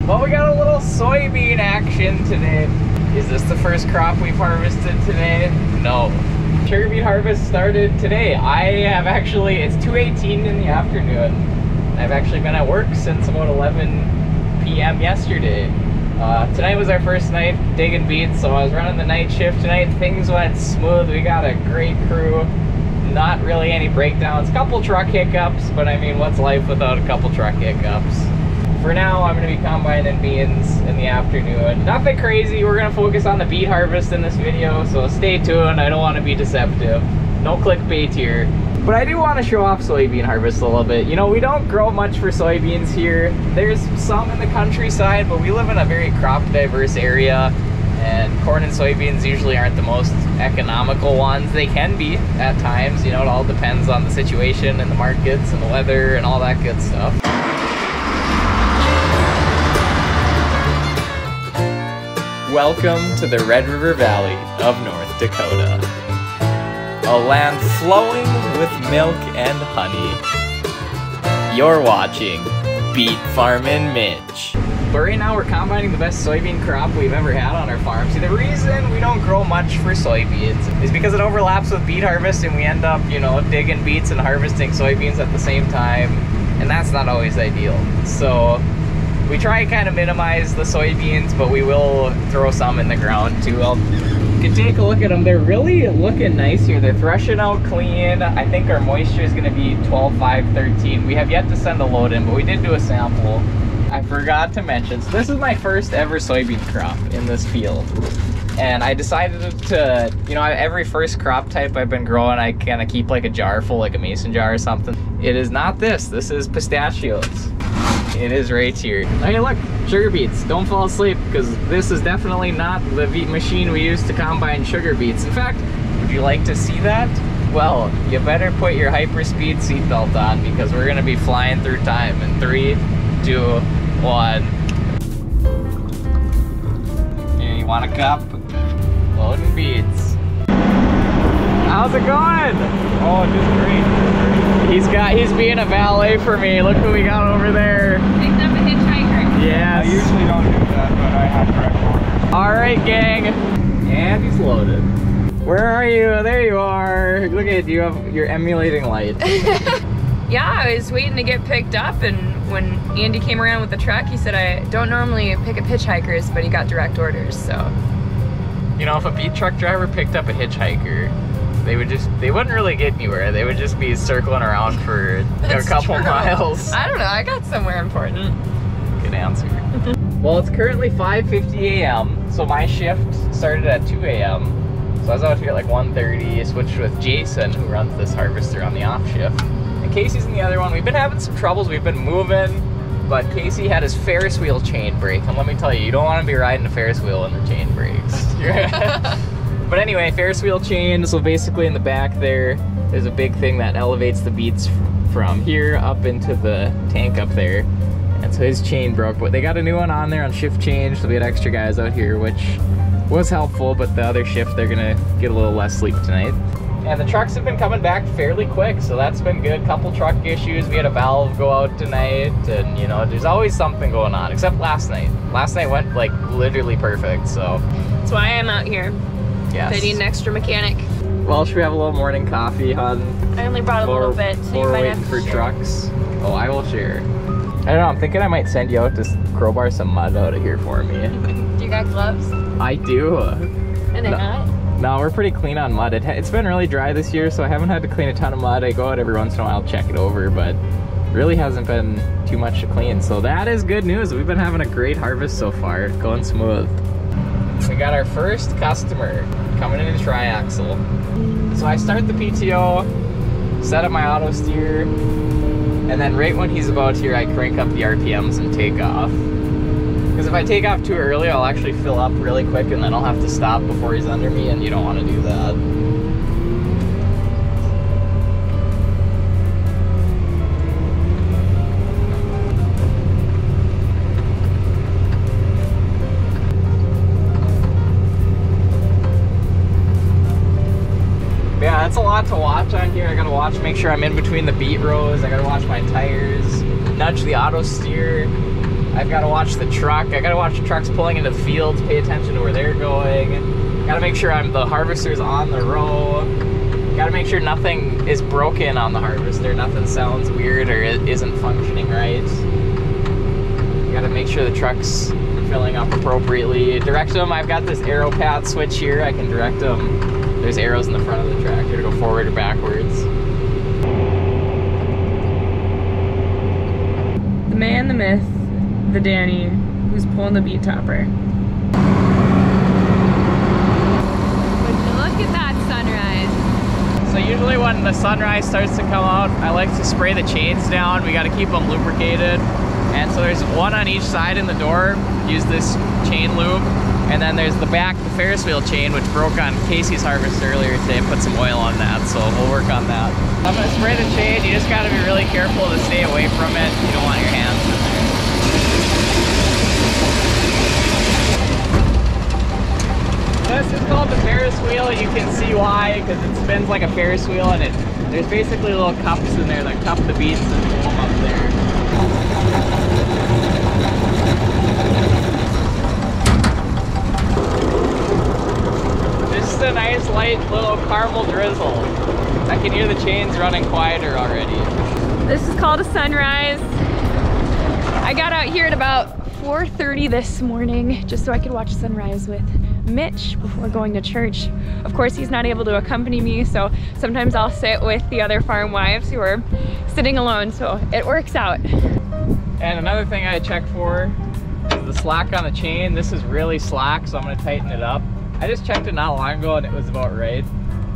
Well, we got a little soybean action today. Is this the first crop we've harvested today? No. Sugar beet harvest started today. It's 2:18 in the afternoon. I've actually been at work since about 11 p.m. yesterday. Tonight was our first night digging beets, so I was running the night shift tonight. Things went smooth. We got a great crew. Not really any breakdowns. Couple truck hiccups, but I mean, what's life without a couple truck hiccups? For now, I'm going to be combining beans in the afternoon. Nothing crazy. We're going to focus on the beet harvest in this video, so stay tuned. I don't want to be deceptive. No clickbait here. But I do want to show off soybean harvest a little bit. You know, we don't grow much for soybeans here. There's some in the countryside, but we live in a very crop diverse area, and corn and soybeans usually aren't the most economical ones. They can be at times, you know, it all depends on the situation and the markets and the weather and all that good stuff. Welcome to the Red River Valley of North Dakota. A land flowing with milk and honey. You're watching Beet Farmin Mitch. But right now we're combining the best soybean crop we've ever had on our farm. See, the reason we don't grow much for soybeans is because it overlaps with beet harvest and we end up, you know, digging beets and harvesting soybeans at the same time. And that's not always ideal. So we try and kind of minimize the soybeans, but we will throw some in the ground too. You can take a look at them. They're really looking nice here. They're threshing out clean. I think our moisture is going to be 12, 5, 13. We have yet to send a load in, but we did do a sample. I forgot to mention, so this is my first ever soybean crop in this field. And I decided to, you know, every first crop type I've been growing, I kind of keep like a jar full, like a mason jar or something. It is not this. This is pistachios. It is right here. Hey, look, sugar beets. Don't fall asleep, because this is definitely not the beet machine we use to combine sugar beets. In fact, would you like to see that? Well, you better put your hyperspeed seatbelt on, because we're gonna be flying through time in 3, 2, 1. Here, you want a cup? Loading beets. How's it going? Oh, just great. He's being a valet for me. Look who we got over there. Picked up a hitchhiker. Yes. I usually don't do that, but I have direct orders. All right, gang. And he's loaded. Where are you? There you are. Look at you. You're emulating light. Yeah, I was waiting to get picked up, and when Andy came around with the truck, he said I don't normally pick up hitchhikers, but he got direct orders, so. You know, if a beet truck driver picked up a hitchhiker, they wouldn't really get anywhere. They would just be circling around for a couple miles. I don't know, I got somewhere important. Good answer. Well, it's currently 5:50 a.m. So my shift started at 2 a.m. So I was out here at like 1:30, switched with Jason, who runs this harvester, on the off shift. And Casey's in the other one. We've been having some troubles. We've been moving, but Casey had his Ferris wheel chain break. And let me tell you, you don't want to be riding a Ferris wheel when the chain breaks. But anyway, Ferris wheel chain, so basically in the back there's a big thing that elevates the beets from here up into the tank up there. And so his chain broke, but they got a new one on there on shift change, so we had extra guys out here, which was helpful, but the other shift, they're gonna get a little less sleep tonight. And the trucks have been coming back fairly quick, so that's been good. Couple truck issues, we had a valve go out tonight, and you know, there's always something going on, except last night. Last night went like literally perfect, so. That's why I'm out here. Yes. I need an extra mechanic. Well, should we have a little morning coffee, hon? I only brought a little bit, so you might waiting have for to share. trucks. Oh, I will share. I don't know, I'm thinking I might send you out to crowbar some mud out of here for me. Do you got gloves? I do. And they're not? No, we're pretty clean on mud. It's been really dry this year, so I haven't had to clean a ton of mud. I go out every once in a while, check it over, but really hasn't been too much to clean. So that is good news. We've been having a great harvest so far, going smooth. We got our first customer coming in a triaxle. So I start the PTO, set up my auto steer, and then right when he's about here, I crank up the RPMs and take off. Because if I take off too early, I'll actually fill up really quick and then I'll have to stop before he's under me, and you don't want to do that. Yeah, that's a lot to watch on here. I gotta watch, make sure I'm in between the beet rows. I gotta watch my tires, nudge the auto steer. I've got to watch the truck. I got to watch the trucks pulling into the fields, pay attention to where they're going. Got to make sure the harvester's on the row. Got to make sure nothing is broken on the harvester. Nothing sounds weird or isn't functioning right. Got to make sure the truck's filling up appropriately. Direct them. I've got this arrow path switch here. I can direct them. There's arrows in the front of the tractor to go forward or backwards. The man, the myth, the Danny, who's pulling the beet topper. Would you look at that sunrise? So usually when the sunrise starts to come out, I like to spray the chains down. We got to keep them lubricated. And so there's one on each side in the door. Use this chain lube. And then there's the back, the Ferris wheel chain, which broke on Casey's harvest earlier today. Put some oil on that, so we'll work on that. I'm gonna spray the chain. You just gotta be really careful to stay away from it. You don't want your hands in there. This is called the Ferris wheel. You can see why, because it spins like a Ferris wheel, and there's basically little cups in there that cup the beets and pull them up there. Just a nice light little caramel drizzle. I can hear the chains running quieter already. This is called a sunrise. I got out here at about 4:30 this morning just so I could watch sunrise with Mitch before going to church. Of course, he's not able to accompany me, so sometimes I'll sit with the other farm wives who are sitting alone, so it works out. And another thing I check for is the slack on the chain. This is really slack, so I'm gonna tighten it up. I just checked it not long ago and it was about right,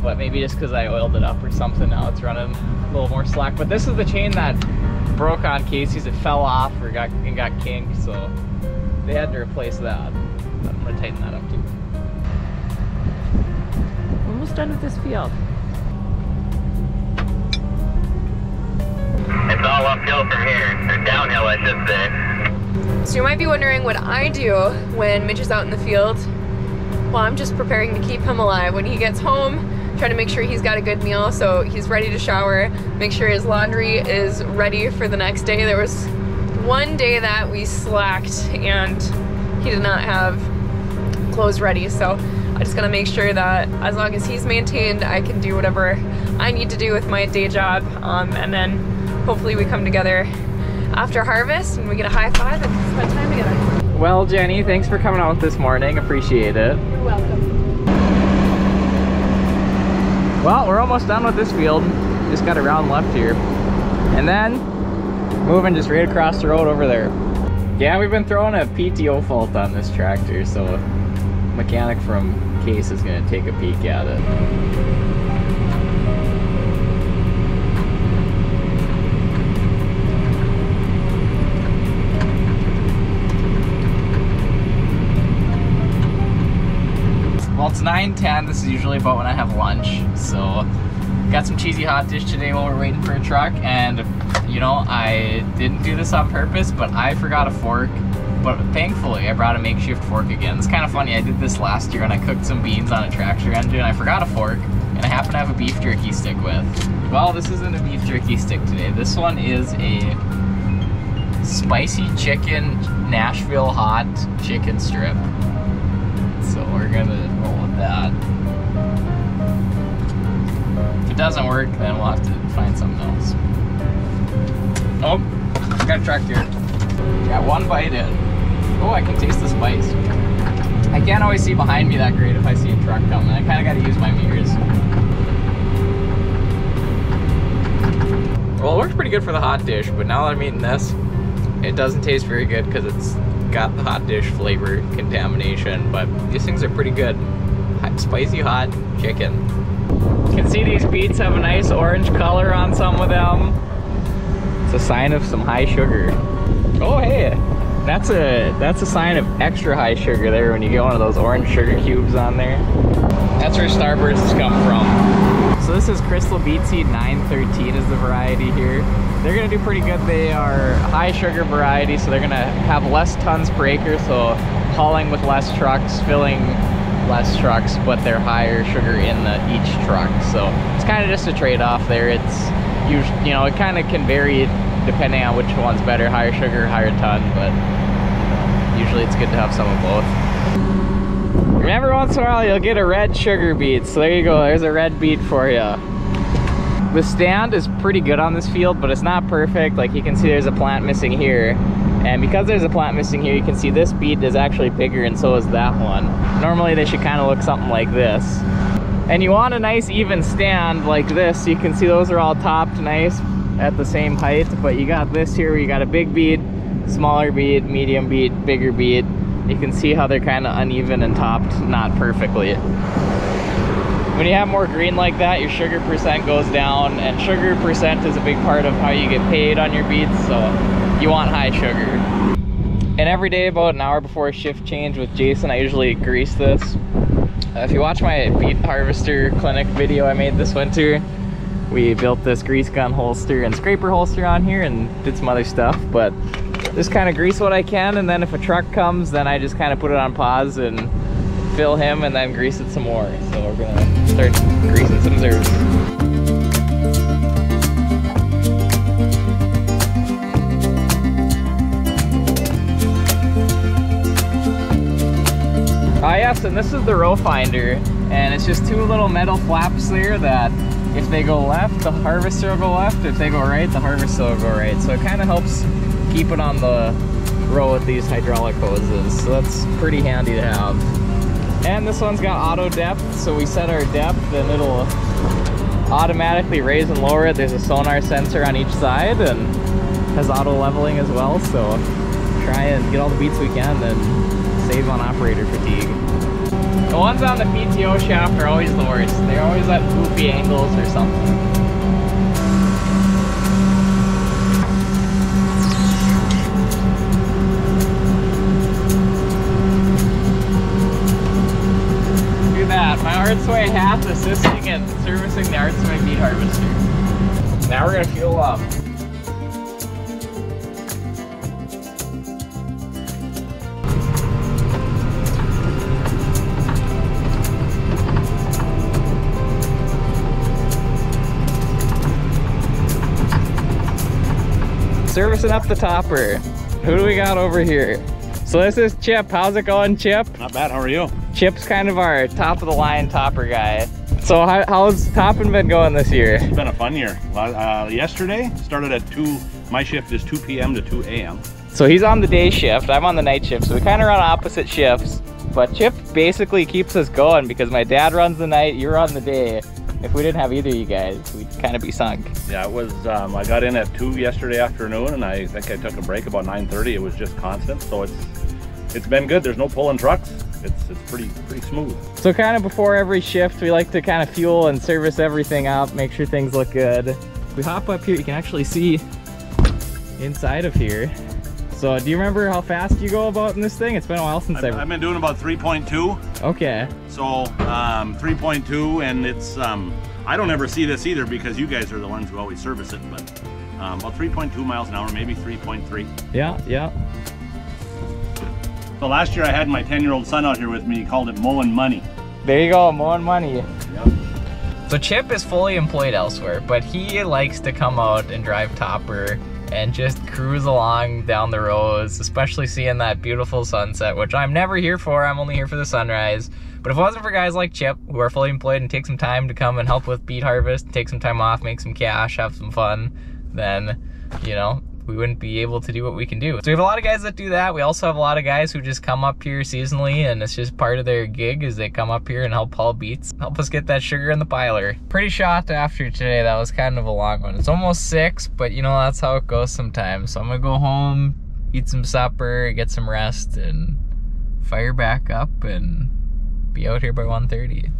but maybe just because I oiled it up or something, now it's running a little more slack. But this is the chain that broke on Casey's. It fell off or got kinked, so they had to replace that. I'm gonna tighten that up too. Almost done with this field. It's all uphill from here, or downhill I should say. So you might be wondering what I do when Mitch is out in the field. Well, I'm just preparing to keep him alive. When he gets home, try to make sure he's got a good meal so he's ready to shower, make sure his laundry is ready for the next day. There was one day that we slacked and he did not have clothes ready, so I just gotta make sure that as long as he's maintained, I can do whatever I need to do with my day job, and then hopefully we come together after harvest and we get a high five and spend time together. Well, Jenny, thanks for coming out this morning. Appreciate it. You're welcome. Well, we're almost done with this field. Just got a round left here. And then moving just right across the road over there. Yeah, we've been throwing a PTO fault on this tractor, so a mechanic from Case is gonna take a peek at it. Well, it's 9:10. This is usually about when I have lunch. So, got some cheesy hot dish today while we're waiting for a truck. And, you know, I didn't do this on purpose, but I forgot a fork. But thankfully, I brought a makeshift fork again. It's kind of funny. I did this last year when I cooked some beans on a tractor engine. I forgot a fork, and I happen to have a beef jerky stick with. Well, this isn't a beef jerky stick today. This one is a spicy chicken Nashville hot chicken strip. So we're gonna roll with that. If it doesn't work, then we'll have to find something else. Oh, got a truck here. Got one bite in. Oh, I can taste the spice. I can't always see behind me that great if I see a truck coming. I kind of got to use my mirrors. Well, it worked pretty good for the hot dish, but now that I'm eating this, it doesn't taste very good because it's got the hot dish flavor contamination, but these things are pretty good. Spicy hot chicken. You can see these beets have a nice orange color on some of them. It's a sign of some high sugar. Oh hey, that's a sign of extra high sugar there when you get one of those orange sugar cubes on there. That's where Starbursts come from. So this is Crystal Beet Seed 913 is the variety here. They're gonna do pretty good. They are high sugar variety, so they're gonna have less tons per acre, so hauling with less trucks, filling less trucks, but they're higher sugar in each truck. So it's kind of just a trade-off there. It's usually, you know, it kind of can vary depending on which one's better, higher sugar, higher ton, but usually it's good to have some of both. And every once in a while you'll get a red sugar beet, so there you go, there's a red beet for you. The stand is pretty good on this field, but it's not perfect. Like you can see there's a plant missing here, and because there's a plant missing here, you can see this beet is actually bigger and so is that one. Normally they should kind of look something like this. And you want a nice even stand like this. You can see those are all topped nice at the same height, but you got this here where you got a big beet, smaller beet, medium beet, bigger beet. You can see how they're kind of uneven and topped not perfectly. When you have more green like that, your sugar percent goes down, and sugar percent is a big part of how you get paid on your beets, so you want high sugar. And every day about an hour before a shift change with Jason, I usually grease this. If you watch my beet harvester clinic video I made this winter, we built this grease gun holster and scraper holster on here and did some other stuff, but just kind of grease what I can, and then if a truck comes, then I just kind of put it on pause and fill him and then grease it some more. So we're gonna start greasing some zers. Ah yes, and this is the row finder, and it's just two little metal flaps there that if they go left, the harvester will go left. If they go right, the harvester will go right. So it kind of helps keep it on the row with these hydraulic hoses. So that's pretty handy to have. And this one's got auto depth, so we set our depth and it'll automatically raise and lower it. There's a sonar sensor on each side and has auto leveling as well. So try and get all the beets we can and save on operator fatigue. The ones on the PTO shaft are always the worst. They're always at goofy angles or something. Look at that, my Artsway hat assisting and servicing the Artsway beet harvester. Now we're gonna fuel up. Servicing up the topper. Who do we got over here? So this is Chip. How's it going, Chip? Not bad, how are you? Chip's kind of our top of the line topper guy. So how's topping been going this year? It's been a fun year. Yesterday started at 2, my shift is 2 p.m. to 2 a.m. So he's on the day shift, I'm on the night shift, so we kind of run opposite shifts. But Chip basically keeps us going because my dad runs the night, you run the day. If we didn't have either of you guys, we'd kind of be sunk. Yeah, it was, I got in at 2 yesterday afternoon, and I think I took a break about 9:30. It was just constant, so it's been good. There's no pulling trucks. It's pretty smooth. So kind of before every shift, we like to kind of fuel and service everything up, make sure things look good. If we hop up here, you can actually see inside of here. So do you remember how fast you go about in this thing? It's been a while since I've been doing about 3.2. Okay. So 3.2, and it's I don't ever see this either because you guys are the ones who always service it, but about 3.2 miles an hour, maybe 3.3. Yeah, yeah. So last year I had my 10-year-old son out here with me. He called it mowing money. There you go, mowing money. Yep. So Chip is fully employed elsewhere, but he likes to come out and drive topper and just cruise along down the roads, especially seeing that beautiful sunset, which I'm never here for. I'm only here for the sunrise. But if it wasn't for guys like Chip, who are fully employed and take some time to come and help with beet harvest, take some time off, make some cash, have some fun, then, you know, we wouldn't be able to do what we can do. So we have a lot of guys that do that. We also have a lot of guys who just come up here seasonally, and it's just part of their gig is they come up here and help haul beets, help us get that sugar in the piler. Pretty shot after today. That was kind of a long one. It's almost 6, but you know, that's how it goes sometimes. So I'm gonna go home, eat some supper, get some rest, and fire back up and be out here by 1:30.